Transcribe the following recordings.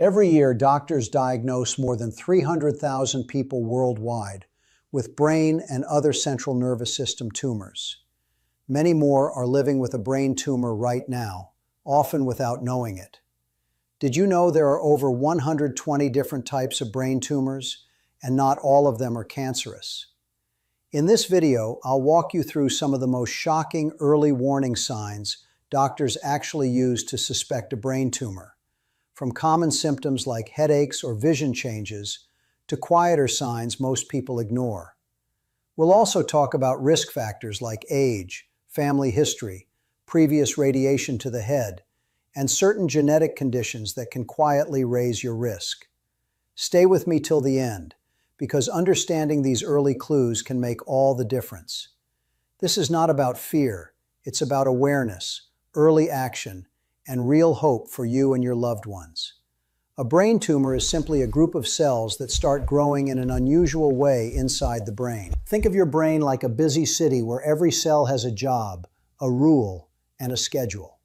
Every year, doctors diagnose more than 300,000 people worldwide with brain and other central nervous system tumors. Many more are living with a brain tumor right now, often without knowing it. Did you know there are over 120 different types of brain tumors, and not all of them are cancerous? In this video, I'll walk you through some of the most shocking early warning signs doctors actually use to suspect a brain tumor, from common symptoms like headaches or vision changes to quieter signs most people ignore. We'll also talk about risk factors like age, family history, previous radiation to the head, and certain genetic conditions that can quietly raise your risk. Stay with me till the end, because understanding these early clues can make all the difference. This is not about fear, it's about awareness, early action, and real hope for you and your loved ones. A brain tumor is simply a group of cells that start growing in an unusual way inside the brain. Think of your brain like a busy city where every cell has a job, a rule, and a schedule.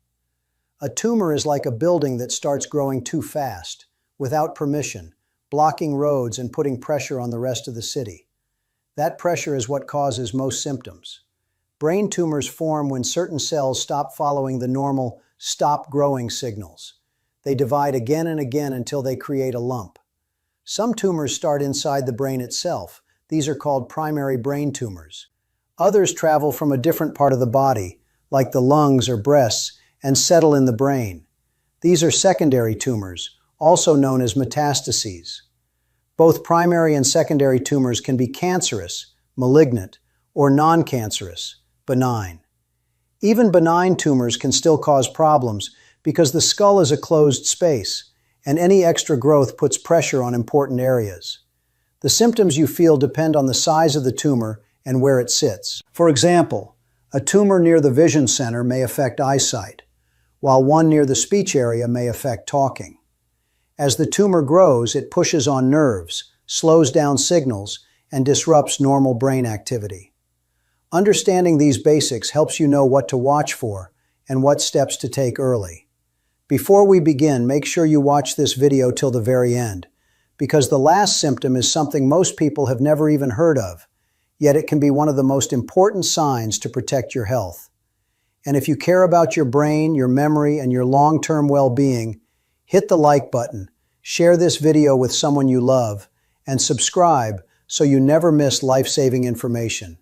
A tumor is like a building that starts growing too fast, without permission, blocking roads and putting pressure on the rest of the city. That pressure is what causes most symptoms. Brain tumors form when certain cells stop following the normal stop growing signals. They divide again and again until they create a lump. Some tumors start inside the brain itself. These are called primary brain tumors. Others travel from a different part of the body, like the lungs or breasts, and settle in the brain. These are secondary tumors, also known as metastases. Both primary and secondary tumors can be cancerous, malignant, or non-cancerous, benign. Even benign tumors can still cause problems because the skull is a closed space, and any extra growth puts pressure on important areas. The symptoms you feel depend on the size of the tumor and where it sits. For example, a tumor near the vision center may affect eyesight, while one near the speech area may affect talking. As the tumor grows, it pushes on nerves, slows down signals, and disrupts normal brain activity. Understanding these basics helps you know what to watch for and what steps to take early. Before we begin, make sure you watch this video till the very end, because the last symptom is something most people have never even heard of, yet it can be one of the most important signs to protect your health. And if you care about your brain, your memory, and your long-term well-being, hit the like button, share this video with someone you love, and subscribe so you never miss life-saving information.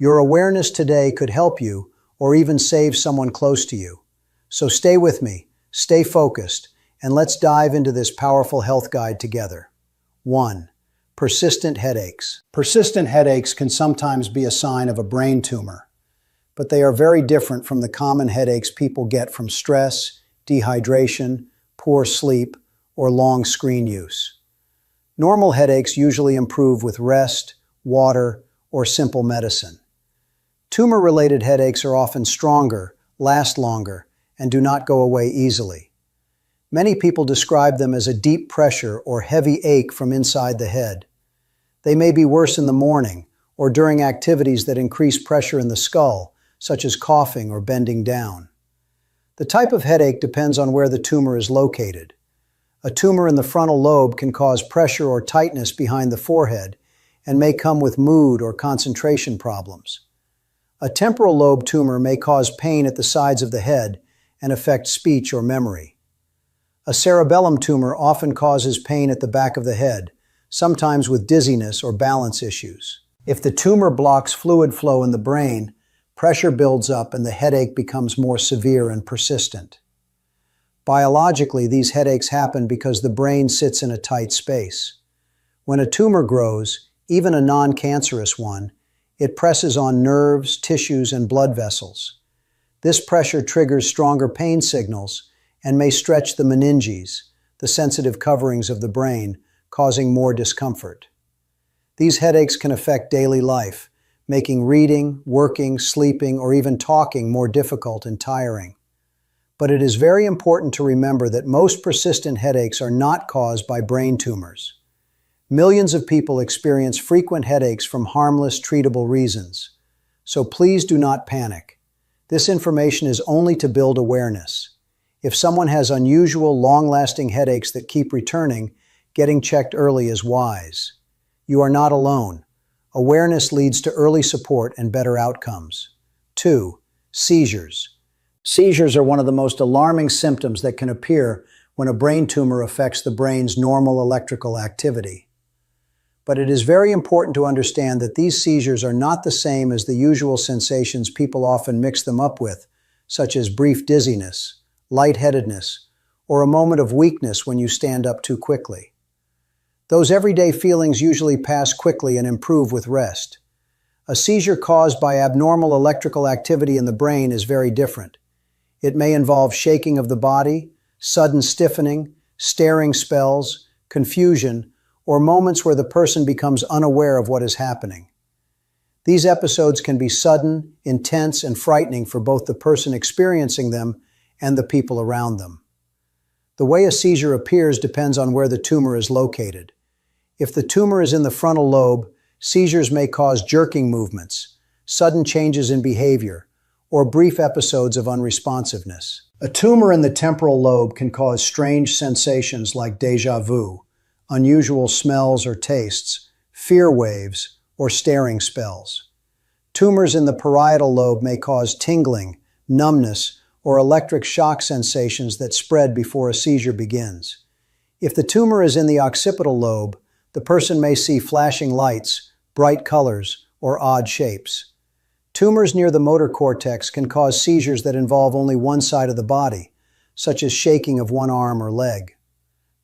Your awareness today could help you or even save someone close to you. So stay with me, stay focused, and let's dive into this powerful health guide together. 1. Persistent headaches. Persistent headaches can sometimes be a sign of a brain tumor, but they are very different from the common headaches people get from stress, dehydration, poor sleep, or long screen use. Normal headaches usually improve with rest, water, or simple medicine. Tumor-related headaches are often stronger, last longer, and do not go away easily. Many people describe them as a deep pressure or heavy ache from inside the head. They may be worse in the morning or during activities that increase pressure in the skull, such as coughing or bending down. The type of headache depends on where the tumor is located. A tumor in the frontal lobe can cause pressure or tightness behind the forehead and may come with mood or concentration problems. A temporal lobe tumor may cause pain at the sides of the head and affect speech or memory. A cerebellum tumor often causes pain at the back of the head, sometimes with dizziness or balance issues. If the tumor blocks fluid flow in the brain, pressure builds up and the headache becomes more severe and persistent. Biologically, these headaches happen because the brain sits in a tight space. When a tumor grows, even a non-cancerous one, it presses on nerves, tissues, and blood vessels. This pressure triggers stronger pain signals and may stretch the meninges, the sensitive coverings of the brain, causing more discomfort. These headaches can affect daily life, making reading, working, sleeping, or even talking more difficult and tiring. But it is very important to remember that most persistent headaches are not caused by brain tumors. Millions of people experience frequent headaches from harmless, treatable reasons. So please do not panic. This information is only to build awareness. If someone has unusual, long-lasting headaches that keep returning, getting checked early is wise. You are not alone. Awareness leads to early support and better outcomes. 2. Seizures. Seizures are one of the most alarming symptoms that can appear when a brain tumor affects the brain's normal electrical activity. But it is very important to understand that these seizures are not the same as the usual sensations people often mix them up with, such as brief dizziness, lightheadedness, or a moment of weakness when you stand up too quickly. Those everyday feelings usually pass quickly and improve with rest. A seizure caused by abnormal electrical activity in the brain is very different. It may involve shaking of the body, sudden stiffening, staring spells, confusion, or moments where the person becomes unaware of what is happening. These episodes can be sudden, intense, and frightening for both the person experiencing them and the people around them. The way a seizure appears depends on where the tumor is located. If the tumor is in the frontal lobe, seizures may cause jerking movements, sudden changes in behavior, or brief episodes of unresponsiveness. A tumor in the temporal lobe can cause strange sensations like déjà vu, unusual smells or tastes, fear waves, or staring spells. Tumors in the parietal lobe may cause tingling, numbness, or electric shock sensations that spread before a seizure begins. If the tumor is in the occipital lobe, the person may see flashing lights, bright colors, or odd shapes. Tumors near the motor cortex can cause seizures that involve only one side of the body, such as shaking of one arm or leg.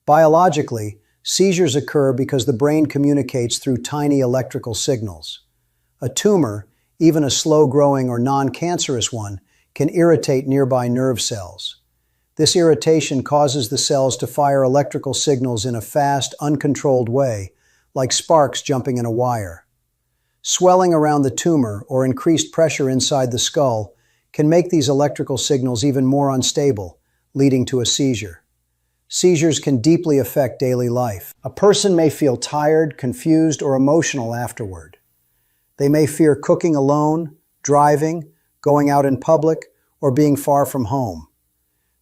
Biologically, seizures occur because the brain communicates through tiny electrical signals. A tumor, even a slow-growing or non-cancerous one, can irritate nearby nerve cells. This irritation causes the cells to fire electrical signals in a fast, uncontrolled way, like sparks jumping in a wire. Swelling around the tumor or increased pressure inside the skull can make these electrical signals even more unstable, leading to a seizure. Seizures can deeply affect daily life. A person may feel tired, confused, or emotional afterward. They may fear cooking alone, driving, going out in public, or being far from home.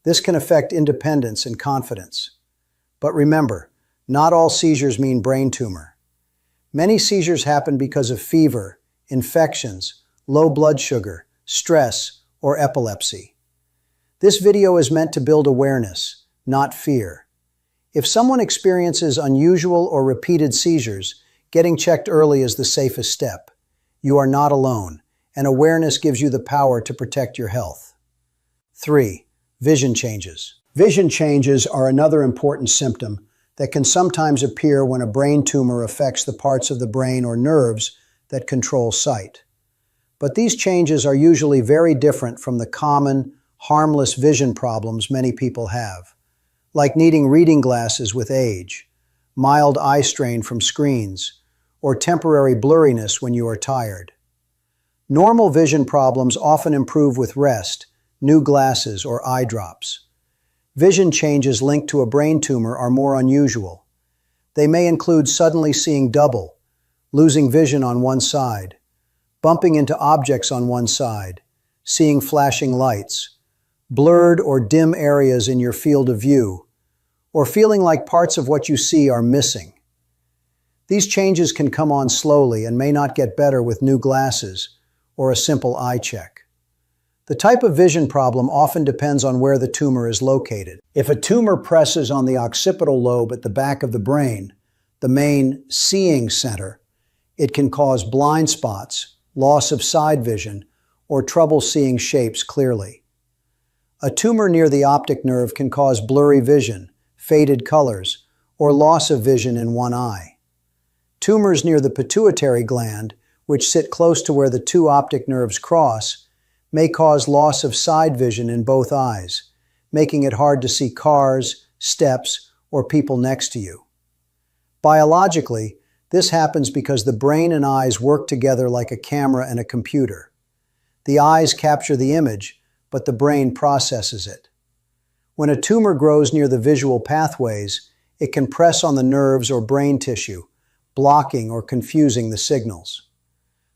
This can affect independence and confidence. But remember, not all seizures mean brain tumor. Many seizures happen because of fever, infections, low blood sugar, stress, or epilepsy. This video is meant to build awareness, not fear. If someone experiences unusual or repeated seizures, getting checked early is the safest step. You are not alone, and awareness gives you the power to protect your health. 3. Vision changes. Vision changes are another important symptom that can sometimes appear when a brain tumor affects the parts of the brain or nerves that control sight. But these changes are usually very different from the common, harmless vision problems many people have, like needing reading glasses with age, mild eye strain from screens, or temporary blurriness when you are tired. Normal vision problems often improve with rest, new glasses, or eye drops. Vision changes linked to a brain tumor are more unusual. They may include suddenly seeing double, losing vision on one side, bumping into objects on one side, seeing flashing lights, blurred or dim areas in your field of view, or feeling like parts of what you see are missing. These changes can come on slowly and may not get better with new glasses or a simple eye check. The type of vision problem often depends on where the tumor is located. If a tumor presses on the occipital lobe at the back of the brain, the main seeing center, it can cause blind spots, loss of side vision, or trouble seeing shapes clearly. A tumor near the optic nerve can cause blurry vision, faded colors, or loss of vision in one eye. Tumors near the pituitary gland, which sit close to where the two optic nerves cross, may cause loss of side vision in both eyes, making it hard to see cars, steps, or people next to you. Biologically, this happens because the brain and eyes work together like a camera and a computer. The eyes capture the image, but the brain processes it. When a tumor grows near the visual pathways, it can press on the nerves or brain tissue, blocking or confusing the signals.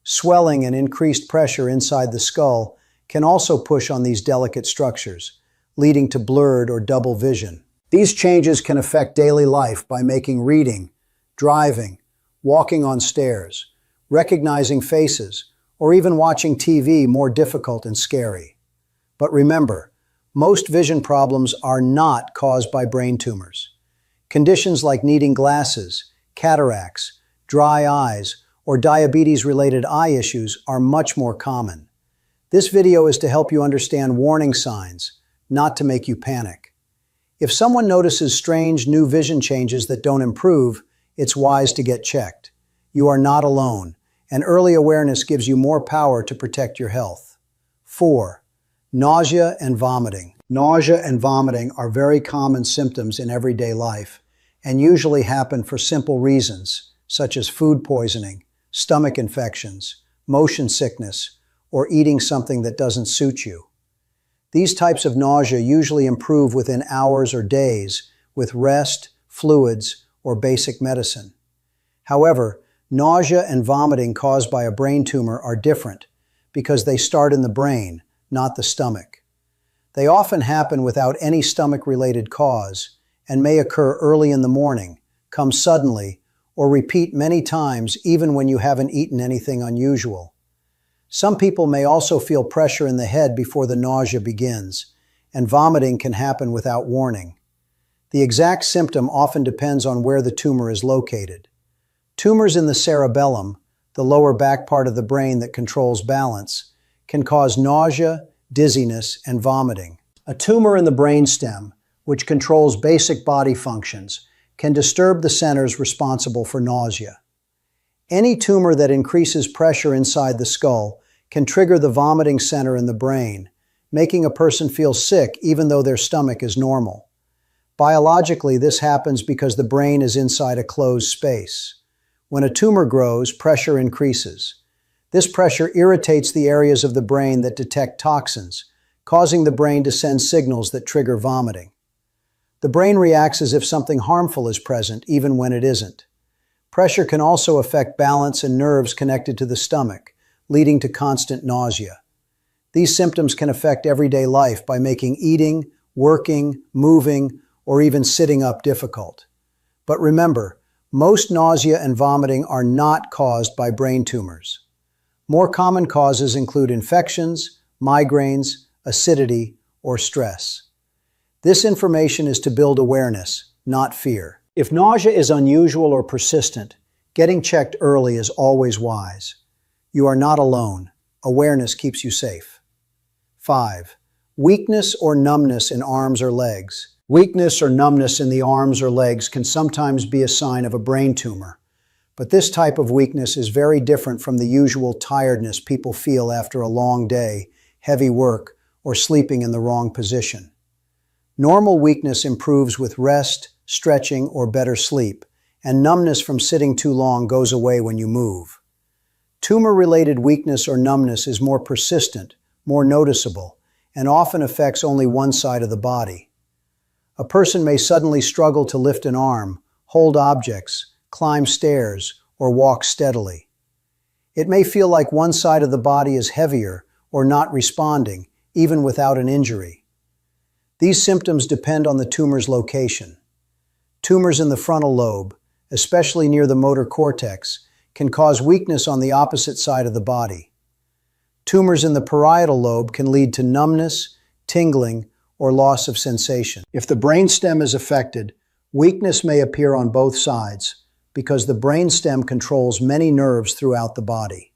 Swelling and increased pressure inside the skull can also push on these delicate structures, leading to blurred or double vision. These changes can affect daily life by making reading, driving, walking on stairs, recognizing faces, or even watching TV more difficult and scary. But remember, most vision problems are not caused by brain tumors. Conditions like needing glasses, cataracts, dry eyes, or diabetes-related eye issues are much more common. This video is to help you understand warning signs, not to make you panic. If someone notices strange new vision changes that don't improve, it's wise to get checked. You are not alone, and early awareness gives you more power to protect your health. 4. Nausea and vomiting. Nausea and vomiting are very common symptoms in everyday life and usually happen for simple reasons, such as food poisoning, stomach infections, motion sickness, or eating something that doesn't suit you. These types of nausea usually improve within hours or days with rest, fluids, or basic medicine. However, nausea and vomiting caused by a brain tumor are different because they start in the brain, not the stomach. They often happen without any stomach-related cause and may occur early in the morning, come suddenly, or repeat many times even when you haven't eaten anything unusual. Some people may also feel pressure in the head before the nausea begins, and vomiting can happen without warning. The exact symptom often depends on where the tumor is located. Tumors in the cerebellum, the lower back part of the brain that controls balance, can cause nausea, dizziness, and vomiting. A tumor in the brainstem, which controls basic body functions, can disturb the centers responsible for nausea. Any tumor that increases pressure inside the skull can trigger the vomiting center in the brain, making a person feel sick even though their stomach is normal. Biologically, this happens because the brain is inside a closed space. When a tumor grows, pressure increases. This pressure irritates the areas of the brain that detect toxins, causing the brain to send signals that trigger vomiting. The brain reacts as if something harmful is present, even when it isn't. Pressure can also affect balance and nerves connected to the stomach, leading to constant nausea. These symptoms can affect everyday life by making eating, working, moving, or even sitting up difficult. But remember, most nausea and vomiting are not caused by brain tumors. More common causes include infections, migraines, acidity, or stress. This information is to build awareness, not fear. If nausea is unusual or persistent, getting checked early is always wise. You are not alone. Awareness keeps you safe. 5. Weakness or numbness in arms or legs. Weakness or numbness in the arms or legs can sometimes be a sign of a brain tumor, but this type of weakness is very different from the usual tiredness people feel after a long day, heavy work, or sleeping in the wrong position. Normal weakness improves with rest, stretching, or better sleep, and numbness from sitting too long goes away when you move. Tumor-related weakness or numbness is more persistent, more noticeable, and often affects only one side of the body. A person may suddenly struggle to lift an arm, hold objects, climb stairs, or walk steadily. It may feel like one side of the body is heavier or not responding, even without an injury. These symptoms depend on the tumor's location. Tumors in the frontal lobe, especially near the motor cortex, can cause weakness on the opposite side of the body. Tumors in the parietal lobe can lead to numbness, tingling, or loss of sensation. If the brainstem is affected, weakness may appear on both sides because the brainstem controls many nerves throughout the body.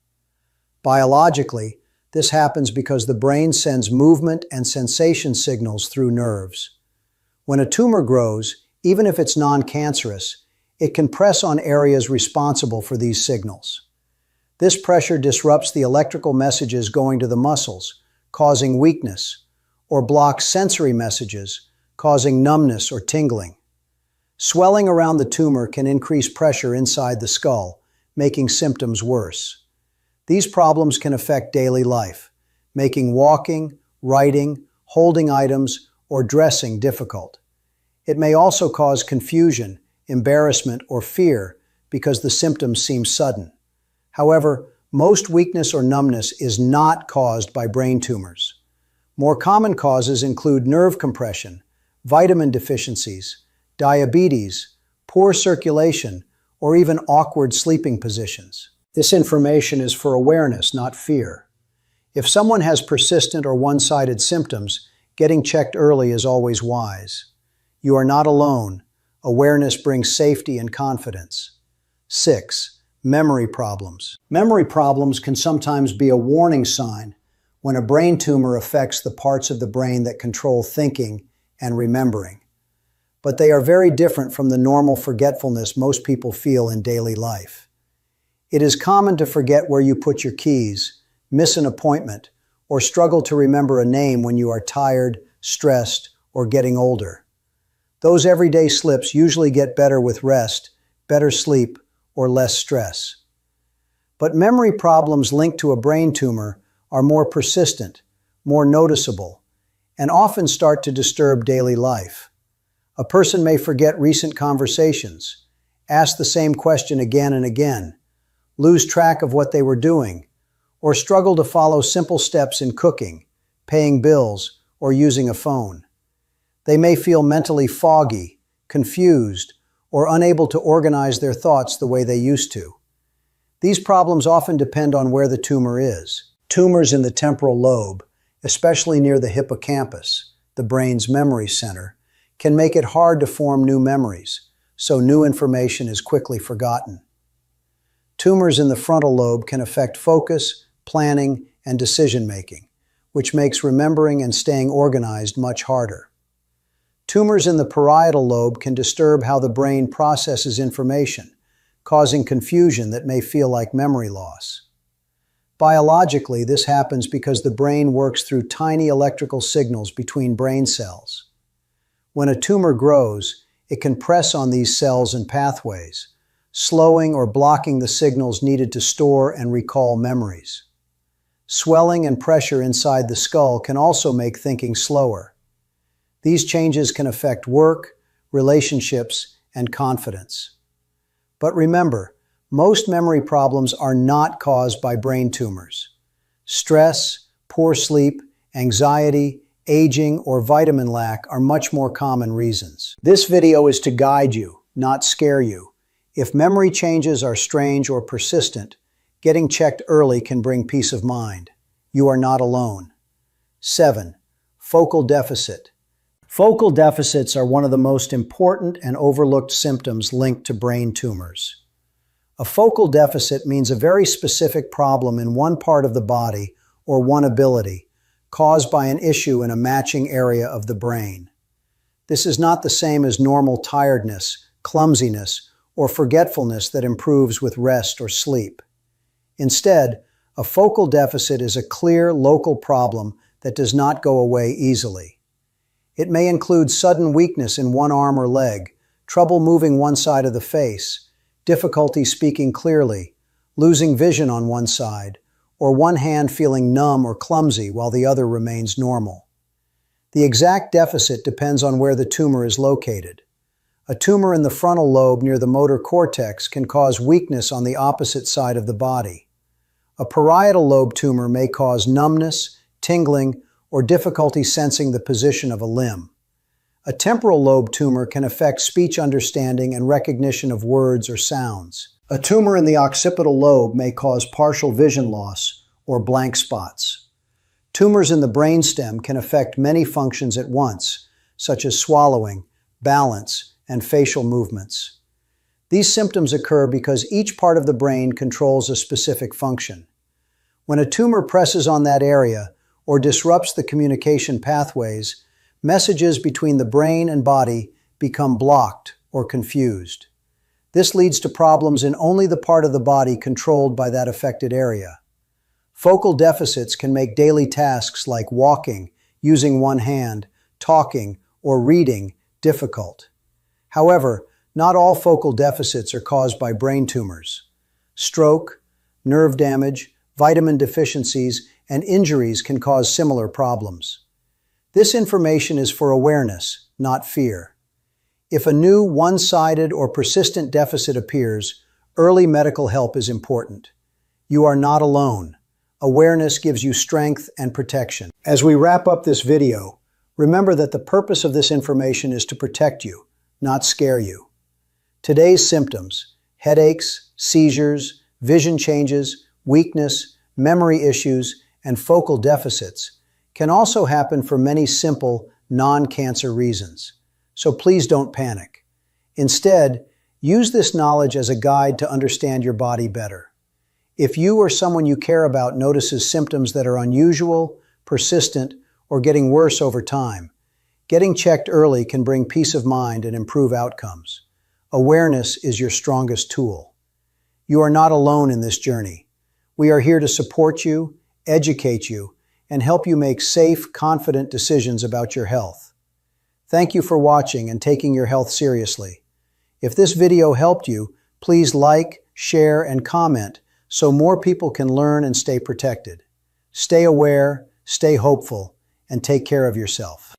Biologically, this happens because the brain sends movement and sensation signals through nerves. When a tumor grows, even if it's non-cancerous, it can press on areas responsible for these signals. This pressure disrupts the electrical messages going to the muscles, causing weakness, or blocks sensory messages, causing numbness or tingling. Swelling around the tumor can increase pressure inside the skull, making symptoms worse. These problems can affect daily life, making walking, writing, holding items, or dressing difficult. It may also cause confusion, embarrassment, or fear because the symptoms seem sudden. However, most weakness or numbness is not caused by brain tumors. More common causes include nerve compression, vitamin deficiencies, diabetes, poor circulation, or even awkward sleeping positions. This information is for awareness, not fear. If someone has persistent or one-sided symptoms, getting checked early is always wise. You are not alone. Awareness brings safety and confidence. 6. Memory problems. Memory problems can sometimes be a warning sign when a brain tumor affects the parts of the brain that control thinking and remembering. But they are very different from the normal forgetfulness most people feel in daily life. It is common to forget where you put your keys, miss an appointment, or struggle to remember a name when you are tired, stressed, or getting older. Those everyday slips usually get better with rest, better sleep, or less stress. But memory problems linked to a brain tumor are more persistent, more noticeable, and often start to disturb daily life. A person may forget recent conversations, ask the same question again and again, lose track of what they were doing, or struggle to follow simple steps in cooking, paying bills, or using a phone. They may feel mentally foggy, confused, or unable to organize their thoughts the way they used to. These problems often depend on where the tumor is. Tumors in the temporal lobe, especially near the hippocampus, the brain's memory center, can make it hard to form new memories, so new information is quickly forgotten. Tumors in the frontal lobe can affect focus, planning, and decision-making, which makes remembering and staying organized much harder. Tumors in the parietal lobe can disturb how the brain processes information, causing confusion that may feel like memory loss. Biologically, this happens because the brain works through tiny electrical signals between brain cells. When a tumor grows, it can press on these cells and pathways, slowing or blocking the signals needed to store and recall memories. Swelling and pressure inside the skull can also make thinking slower. These changes can affect work, relationships, and confidence. But remember, most memory problems are not caused by brain tumors. Stress, poor sleep, anxiety, aging, or vitamin lack are much more common reasons. This video is to guide you, not scare you. If memory changes are strange or persistent, getting checked early can bring peace of mind. You are not alone. 7. Focal deficit. Focal deficits are one of the most important and overlooked symptoms linked to brain tumors. A focal deficit means a very specific problem in one part of the body or one ability, caused by an issue in a matching area of the brain. This is not the same as normal tiredness, clumsiness, or forgetfulness that improves with rest or sleep. Instead, a focal deficit is a clear local problem that does not go away easily. It may include sudden weakness in one arm or leg, trouble moving one side of the face, difficulty speaking clearly, losing vision on one side, or one hand feeling numb or clumsy while the other remains normal. The exact deficit depends on where the tumor is located. A tumor in the frontal lobe near the motor cortex can cause weakness on the opposite side of the body. A parietal lobe tumor may cause numbness, tingling, or difficulty sensing the position of a limb. A temporal lobe tumor can affect speech understanding and recognition of words or sounds. A tumor in the occipital lobe may cause partial vision loss or blank spots. Tumors in the brainstem can affect many functions at once, such as swallowing, balance, and facial movements. These symptoms occur because each part of the brain controls a specific function. When a tumor presses on that area or disrupts the communication pathways, messages between the brain and body become blocked or confused. This leads to problems in only the part of the body controlled by that affected area. Focal deficits can make daily tasks like walking, using one hand, talking, or reading difficult. However, not all focal deficits are caused by brain tumors. Stroke, nerve damage, vitamin deficiencies, and injuries can cause similar problems. This information is for awareness, not fear. If a new one-sided or persistent deficit appears, early medical help is important. You are not alone. Awareness gives you strength and protection. As we wrap up this video, remember that the purpose of this information is to protect you, not scare you. Today's symptoms, headaches, seizures, vision changes, weakness, memory issues, and focal deficits, can also happen for many simple, non-cancer reasons. So please don't panic. Instead, use this knowledge as a guide to understand your body better. If you or someone you care about notices symptoms that are unusual, persistent, or getting worse over time, getting checked early can bring peace of mind and improve outcomes. Awareness is your strongest tool. You are not alone in this journey. We are here to support you, educate you, and help you make safe, confident decisions about your health. Thank you for watching and taking your health seriously. If this video helped you, please like, share, and comment so more people can learn and stay protected. Stay aware, stay hopeful, and take care of yourself.